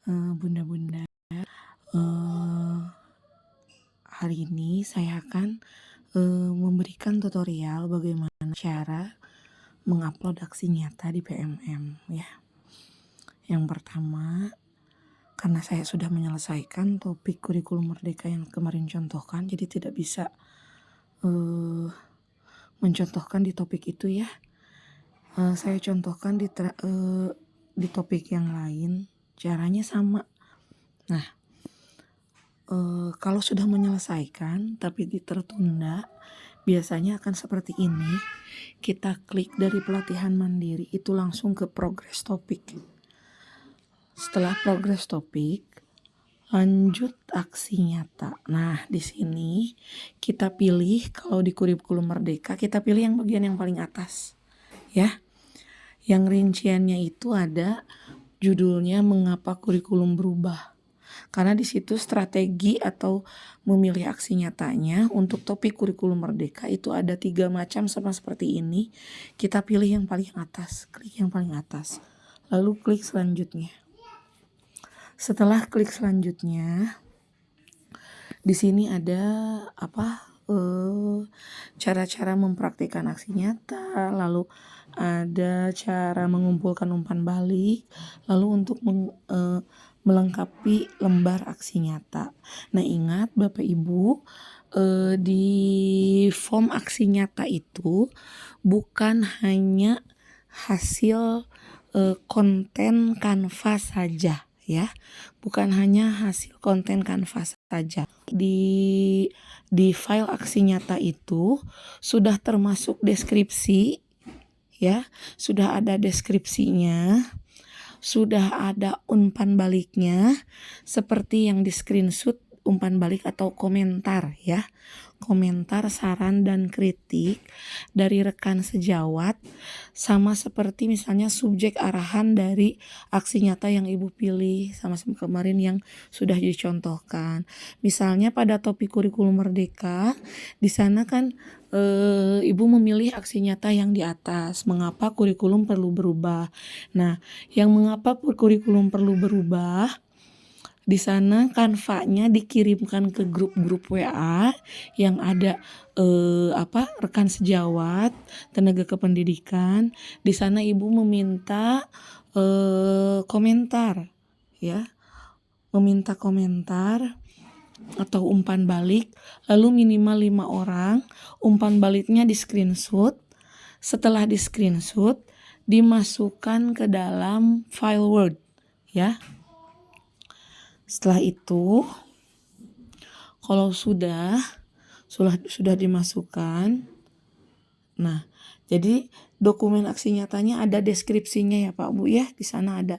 Bunda-bunda, eh, hari ini saya akan memberikan tutorial bagaimana cara mengupload aksi nyata di PMM ya. Yang pertama, karena saya sudah menyelesaikan topik kurikulum merdeka yang kemarin contohkan, jadi tidak bisa mencontohkan di topik itu ya. Saya contohkan di topik yang lain, caranya sama. Nah, kalau sudah menyelesaikan tapi tertunda, biasanya akan seperti ini. Kita klik dari pelatihan mandiri itu langsung ke progress topik. Setelah progress topik, lanjut aksi nyata. Nah, di sini kita pilih, kalau di kurikulum merdeka kita pilih yang bagian yang paling atas ya. Yang rinciannya itu ada judulnya mengapa kurikulum berubah. Karena di situ strategi atau memilih aksi nyatanya untuk topik kurikulum merdeka itu ada 3 macam sama seperti ini. Kita pilih yang paling atas, klik yang paling atas. Lalu klik selanjutnya. Setelah klik selanjutnya, di sini ada cara-cara mempraktikkan aksi nyata, lalu ada cara mengumpulkan umpan balik, lalu untuk melengkapi lembar aksi nyata. Nah, ingat Bapak Ibu, di form aksi nyata itu bukan hanya hasil konten Canva saja ya, bukan hanya hasil konten Canva saja. Di file aksi nyata itu sudah termasuk deskripsi ya, sudah ada deskripsinya, sudah ada umpan baliknya seperti yang di screenshot, umpan balik atau komentar ya. Komentar, saran, dan kritik dari rekan sejawat, sama seperti misalnya subjek arahan dari aksi nyata yang Ibu pilih, sama kemarin yang sudah dicontohkan. Misalnya pada topik kurikulum merdeka, di sana kan Ibu memilih aksi nyata yang di atas, mengapa kurikulum perlu berubah. Nah, yang mengapa kurikulum perlu berubah, di sana Canva-nya dikirimkan ke grup-grup WA yang ada rekan sejawat, tenaga kependidikan. Di sana Ibu meminta komentar ya. Meminta komentar atau umpan balik, lalu minimal 5 orang. Umpan baliknya di screenshot. Setelah di screenshot, dimasukkan ke dalam file Word ya. Setelah itu, kalau sudah dimasukkan, nah, jadi dokumen aksi nyatanya ada deskripsinya ya Pak Bu ya. Di sana ada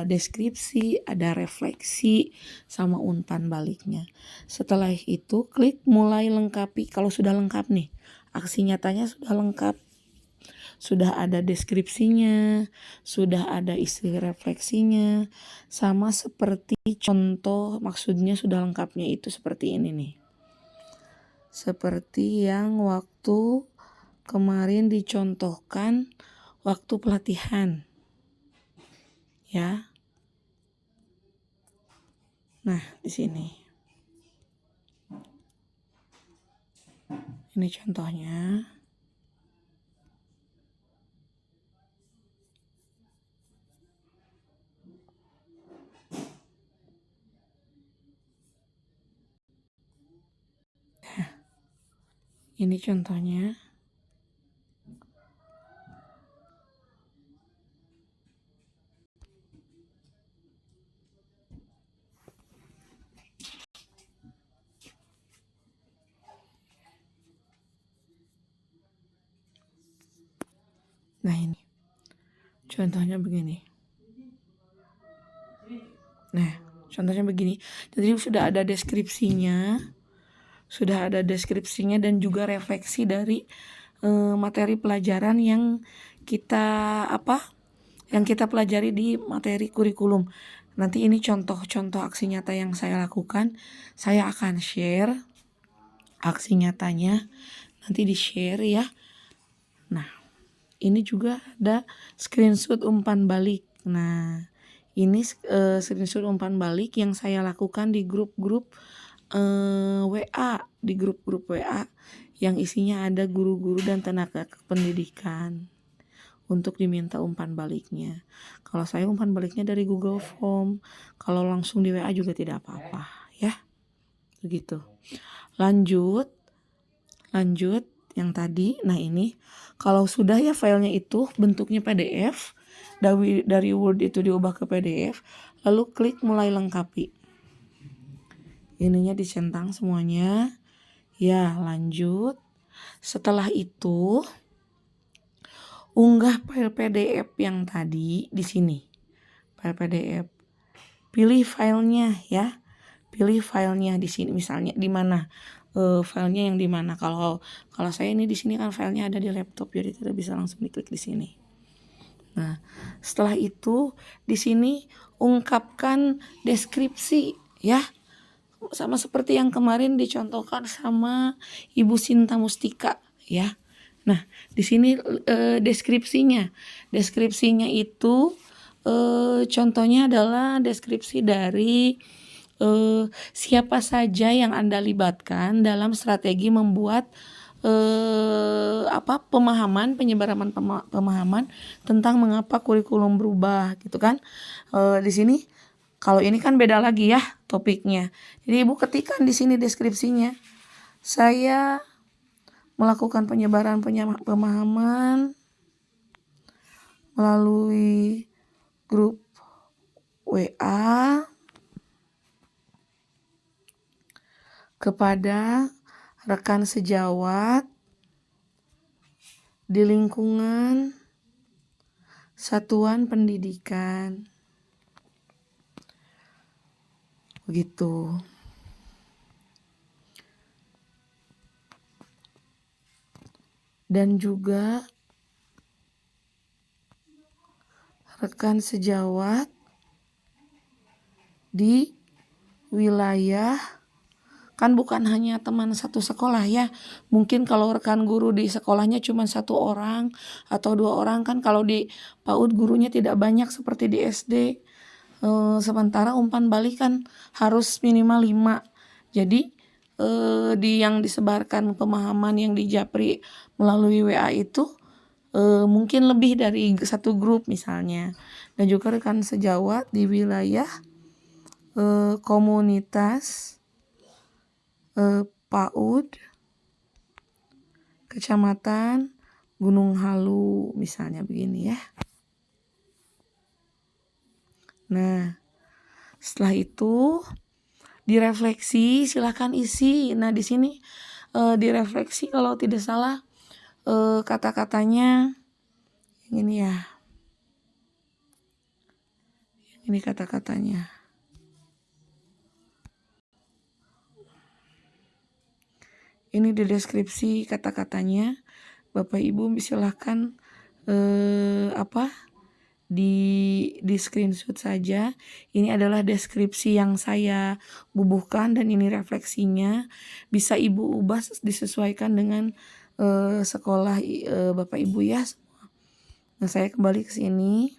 deskripsi, ada refleksi, sama umpan baliknya. Setelah itu klik mulai lengkapi. Kalau sudah lengkap nih, aksi nyatanya sudah lengkap, sudah ada deskripsinya, sudah ada isi refleksinya, sama seperti contoh, maksudnya sudah lengkapnya itu seperti ini nih. Seperti yang waktu kemarin dicontohkan waktu pelatihan. Ya. Nah, di sini. Ini contohnya. Ini contohnya. Nah, ini. Contohnya begini. Nah, contohnya begini. Jadi sudah ada deskripsinya dan juga refleksi dari materi pelajaran yang kita pelajari di materi kurikulum. Nanti ini contoh-contoh aksi nyata yang saya lakukan. Saya akan share aksi nyatanya, nanti di share ya. Nah, ini juga ada screenshot umpan balik. Nah, Ini screenshot umpan balik yang saya lakukan di grup-grup WA, di grup-grup WA yang isinya ada guru-guru dan tenaga pendidikan untuk diminta umpan baliknya. Kalau saya umpan baliknya dari Google Form, kalau langsung di WA juga tidak apa-apa ya. Begitu. Lanjut yang tadi. Nah, ini kalau sudah ya filenya itu bentuknya PDF, dari Word itu diubah ke PDF, lalu klik mulai lengkapi. Ininya dicentang semuanya. Ya, lanjut. Setelah itu unggah file PDF yang tadi di sini. File PDF. Pilih filenya ya. Pilih filenya di sini, misalnya di mana filenya yang di mana. Kalau saya ini di sini kan filenya ada di laptop, jadi tidak bisa langsung diklik di sini. Nah, setelah itu di sini ungkapkan deskripsi ya. Sama seperti yang kemarin dicontohkan sama Ibu Sinta Mustika ya. Nah, di sini deskripsinya itu contohnya adalah deskripsi dari siapa saja yang Anda libatkan dalam strategi membuat penyebaran pemahaman tentang mengapa kurikulum berubah gitu kan. Di sini kalau ini kan beda lagi ya topiknya. Jadi Ibu ketikkan di sini deskripsinya. Saya melakukan penyebaran pemahaman melalui grup WA kepada rekan sejawat di lingkungan satuan pendidikan. Begitu. Dan juga rekan sejawat di wilayah, kan bukan hanya teman satu sekolah ya. Mungkin kalau rekan guru di sekolahnya cuma 1 orang atau 2 orang, kan kalau di PAUD gurunya tidak banyak seperti di SD. Sementara umpan balik kan harus minimal 5. Jadi yang disebarkan pemahaman yang di Japri melalui WA itu mungkin lebih dari 1 grup misalnya. Dan juga rekan sejawat di wilayah komunitas PAUD Kecamatan Gunung Halu misalnya begini ya. Nah, setelah itu direfleksi, silahkan isi. Nah, di sini direfleksi kalau tidak salah kata-katanya yang ini ya. Ini kata-katanya. Ini di deskripsi kata-katanya. Bapak Ibu silahkan di screenshot saja. Ini adalah deskripsi yang saya bubuhkan dan ini refleksinya. Bisa Ibu ubah disesuaikan dengan sekolah Bapak Ibu ya. Nah, saya kembali ke sini.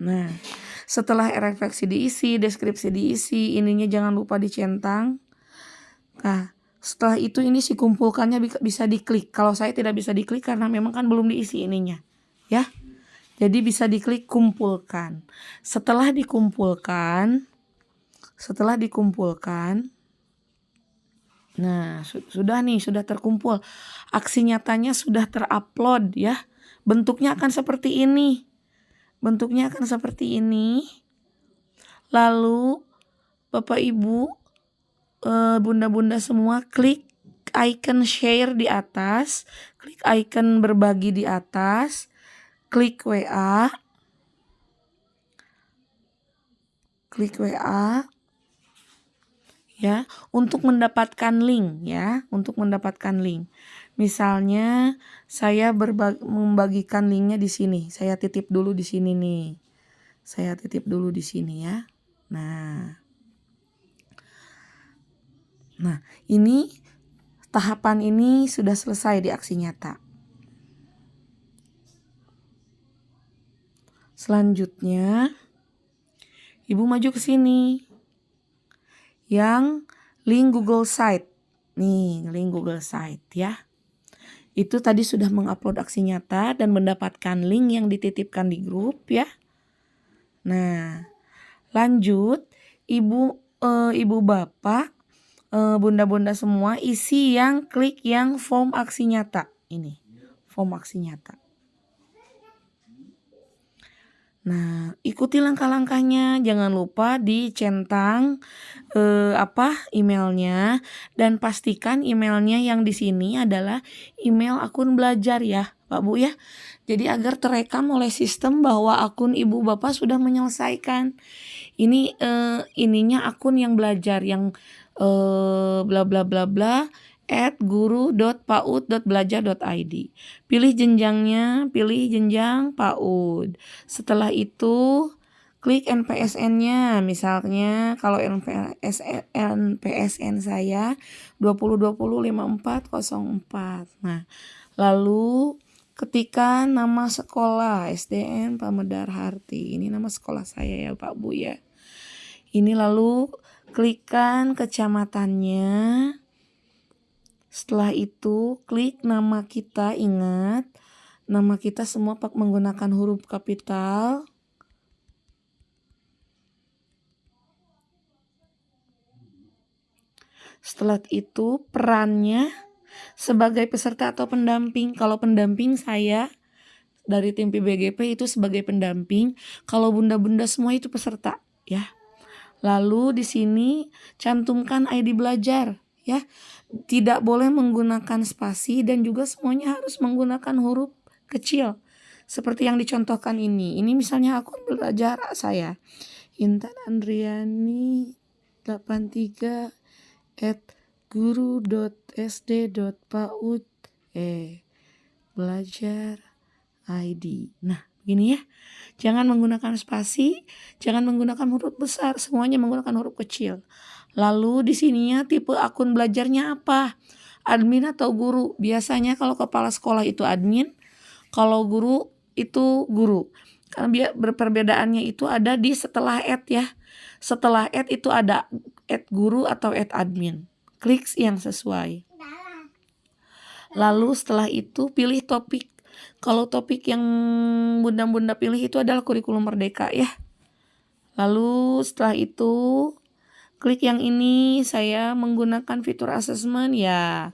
Nah, setelah refleksi diisi, deskripsi diisi, ininya jangan lupa dicentang. Nah, setelah itu ini si kumpulkannya bisa diklik. Kalau saya tidak bisa diklik karena memang kan belum diisi ininya. Ya. Jadi bisa diklik kumpulkan. Setelah dikumpulkan, nah sudah terkumpul. Aksi nyatanya sudah terupload ya. Bentuknya akan seperti ini. Lalu Bapak Ibu, bunda-bunda semua klik icon share di atas, klik icon berbagi di atas, klik WA ya untuk mendapatkan link ya, Misalnya saya membagikan linknya di sini. Saya titip dulu di sini nih. Ya. Nah, ini tahapan ini sudah selesai di aksi nyata. Selanjutnya, Ibu maju ke sini. Yang link Google Site. Nih, link Google Site ya. Itu tadi sudah mengupload aksi nyata dan mendapatkan link yang dititipkan di grup ya. Nah, lanjut ibu bapak, bunda-bunda semua isi yang klik yang form aksi nyata ini. Form aksi nyata. Nah, ikuti langkah-langkahnya. Jangan lupa dicentang emailnya dan pastikan emailnya yang di sini adalah email akun belajar ya, Pak Bu ya. Jadi agar terekam oleh sistem bahwa akun Ibu Bapak sudah menyelesaikan. Ini ininya akun yang belajar yang bla bla bla bla @guru.paud.belajar.id. Pilih jenjangnya, pilih jenjang PAUD. Setelah itu klik NPSN-nya. Misalnya kalau NPSN saya 20205404. Nah, lalu ketikkan nama sekolah SDN Pamedar Harti. Ini nama sekolah saya ya Pak Bu ya. Ini lalu klikkan kecamatannya. Setelah itu klik nama kita, ingat nama kita semua menggunakan huruf kapital. Setelah itu perannya sebagai peserta atau pendamping. Kalau pendamping saya dari tim PBGP itu sebagai pendamping. Kalau bunda-bunda semua itu peserta ya. Lalu di sini cantumkan ID belajar ya. Tidak boleh menggunakan spasi dan juga semuanya harus menggunakan huruf kecil. Seperti yang dicontohkan ini. Ini misalnya akun belajar saya. Intan Andriani 83 @guru.sd.paud belajar ID. Nah, begini ya. Jangan menggunakan spasi, jangan menggunakan huruf besar, semuanya menggunakan huruf kecil. Lalu di sininya tipe akun belajarnya apa? Admin atau guru? Biasanya kalau kepala sekolah itu admin, kalau guru itu guru. Karena perbedaannya itu ada di setelah ya. Setelah itu ada @guru atau @admin. Klik yang sesuai. Lalu setelah itu pilih topik. Kalau topik yang bunda-bunda pilih itu adalah kurikulum merdeka ya. Lalu setelah itu klik yang ini, saya menggunakan fitur asesmen ya.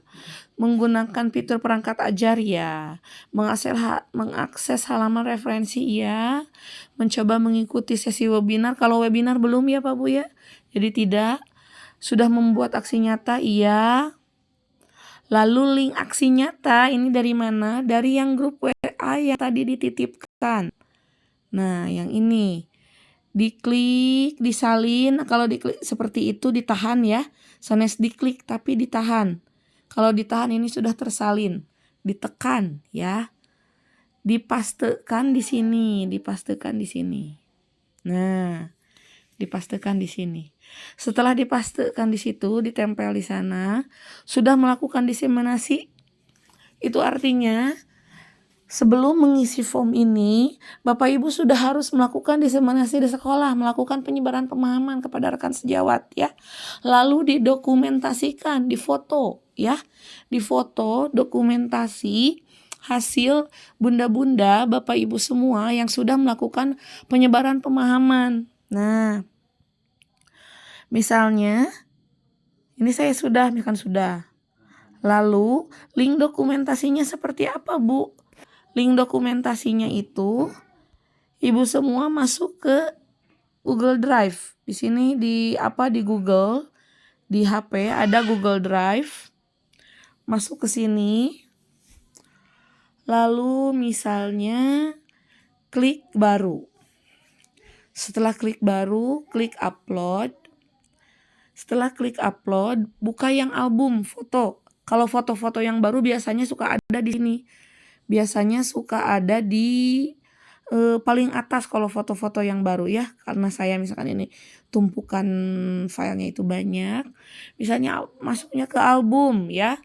Menggunakan fitur perangkat ajar ya. Mengakses halaman referensi ya. Mencoba mengikuti sesi webinar. Kalau webinar belum ya Pak Bu ya. Jadi tidak. Sudah membuat aksi nyata iya. Lalu link aksi nyata ini dari mana? Dari yang grup WA yang tadi dititipkan. Nah, yang ini. Diklik, disalin. Kalau diklik seperti itu ditahan ya. Sanes diklik tapi ditahan. Kalau ditahan ini sudah tersalin. Ditekan ya. Dipastekan di sini, dipastekan di sini. Nah, dipastekan di sini. Setelah dipastekan di situ, ditempel di sana, sudah melakukan diseminasi. Itu artinya sebelum mengisi form ini, Bapak Ibu sudah harus melakukan diseminasi di sekolah, melakukan penyebaran pemahaman kepada rekan sejawat ya. Lalu didokumentasikan, difoto ya. Difoto, dokumentasi hasil bunda-bunda, Bapak Ibu semua yang sudah melakukan penyebaran pemahaman. Nah, misalnya ini saya sudah, misalkan sudah. Lalu link dokumentasinya seperti apa, Bu? Link dokumentasinya itu Ibu semua masuk ke Google Drive. Di sini di Google, di HP ada Google Drive. Masuk ke sini. Lalu misalnya klik baru. Setelah klik baru, klik upload. Setelah klik upload, buka yang album foto. Kalau foto-foto yang baru biasanya suka ada di sini. Biasanya suka ada di paling atas kalau foto-foto yang baru ya. Karena saya misalkan ini tumpukan filenya itu banyak. Misalnya masuknya ke album ya.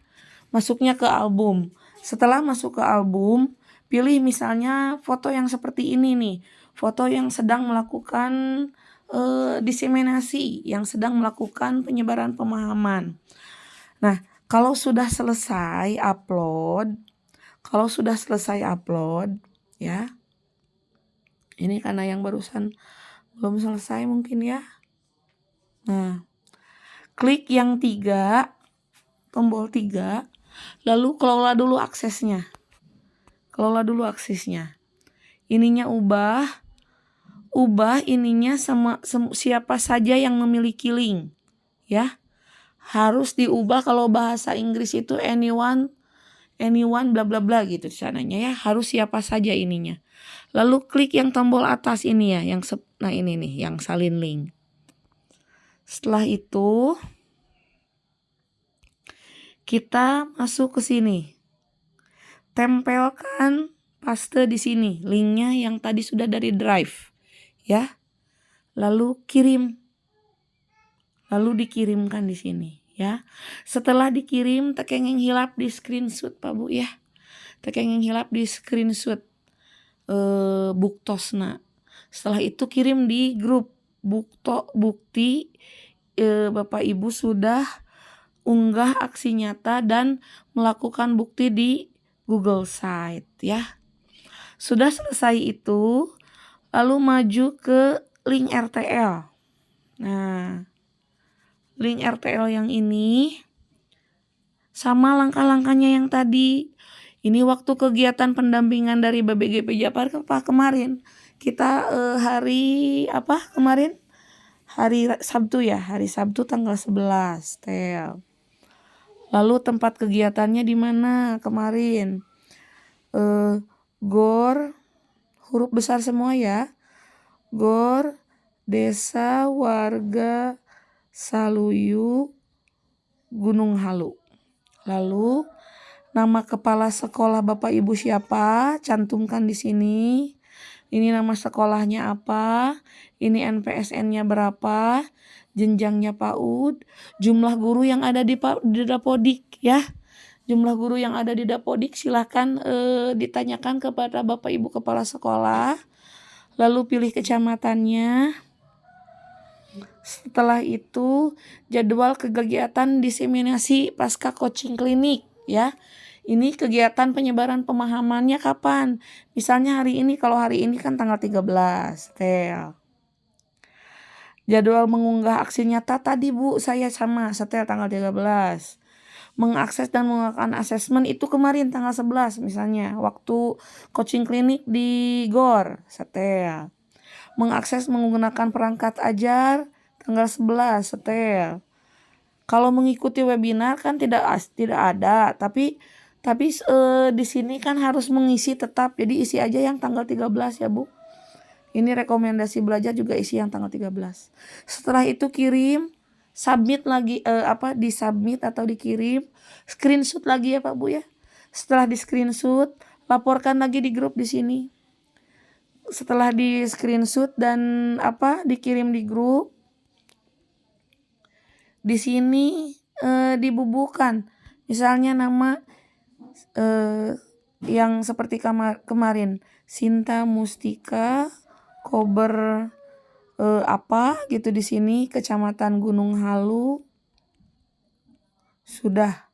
Masuknya ke album. Setelah masuk ke album, Pilih misalnya foto yang seperti ini nih, foto yang sedang melakukan diseminasi, yang sedang melakukan penyebaran pemahaman. Nah, kalau sudah selesai upload, ya, ini karena yang barusan belum selesai mungkin ya. Nah, klik yang 3, tombol 3, lalu kelola dulu aksesnya. Ininya ubah ininya sama siapa saja yang memiliki link, ya. Harus diubah kalau bahasa Inggris itu anyone bla bla bla gitu sananya ya, harus siapa saja ininya. Lalu klik yang tombol atas ini ya, nah ini nih yang salin link. Setelah itu kita masuk ke sini. Tempelkan paste di sini linknya yang tadi sudah dari drive, ya. Lalu dikirimkan di sini, ya. Setelah dikirim, tekengeng hilap di screenshot Pak Bu ya. Tekengeng hilap di screenshot buktosna. Setelah itu kirim di grup bukti Bapak Ibu sudah unggah aksi nyata dan melakukan bukti di Google Site ya. Sudah selesai itu, lalu maju ke link RTL. Nah, link RTL yang ini sama langkah-langkahnya yang tadi. Ini waktu kegiatan pendampingan dari BBGP Jakarta kemarin. Kita hari apa kemarin? Hari Sabtu ya, hari Sabtu tanggal 11 tel. Lalu tempat kegiatannya di mana kemarin? GOR, huruf besar semua ya. GOR Desa Warga Saluyu Gunung Halu. Lalu nama kepala sekolah Bapak Ibu siapa? Cantumkan di sini. Ini nama sekolahnya apa? Ini NPSN-nya berapa? Jenjangnya PAUD, jumlah guru yang ada di Dapodik ya. Jumlah guru yang ada di Dapodik silahkan ditanyakan kepada Bapak Ibu Kepala Sekolah. Lalu pilih kecamatannya. Setelah itu jadwal kegiatan diseminasi pasca coaching klinik ya. Ini kegiatan penyebaran pemahamannya kapan? Misalnya hari ini, kalau hari ini kan tanggal 13 tel. Jadwal mengunggah aksi nyata tadi Bu, saya sama setel tanggal 13. Mengakses dan melakukan asesmen itu kemarin tanggal 11 misalnya, waktu coaching klinik di GOR setel. Mengakses menggunakan perangkat ajar tanggal 11 setel. Kalau mengikuti webinar kan tidak ada, tapi di sini kan harus mengisi tetap. Jadi isi aja yang tanggal 13 ya Bu. Ini rekomendasi belajar juga isi yang tanggal 13. Setelah itu kirim, submit lagi disubmit atau dikirim, screenshot lagi ya Pak Bu ya. Setelah di screenshot, laporkan lagi di grup di sini. Setelah di screenshot dan dikirim di grup, di sini dibubuhkan. Misalnya nama yang seperti kemarin, Sinta Mustika Kober gitu di sini, Kecamatan Gunung Halu, sudah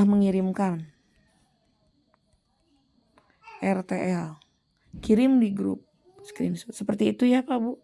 mengirimkan RTL, kirim di grup screenshot seperti itu ya Pak Bu.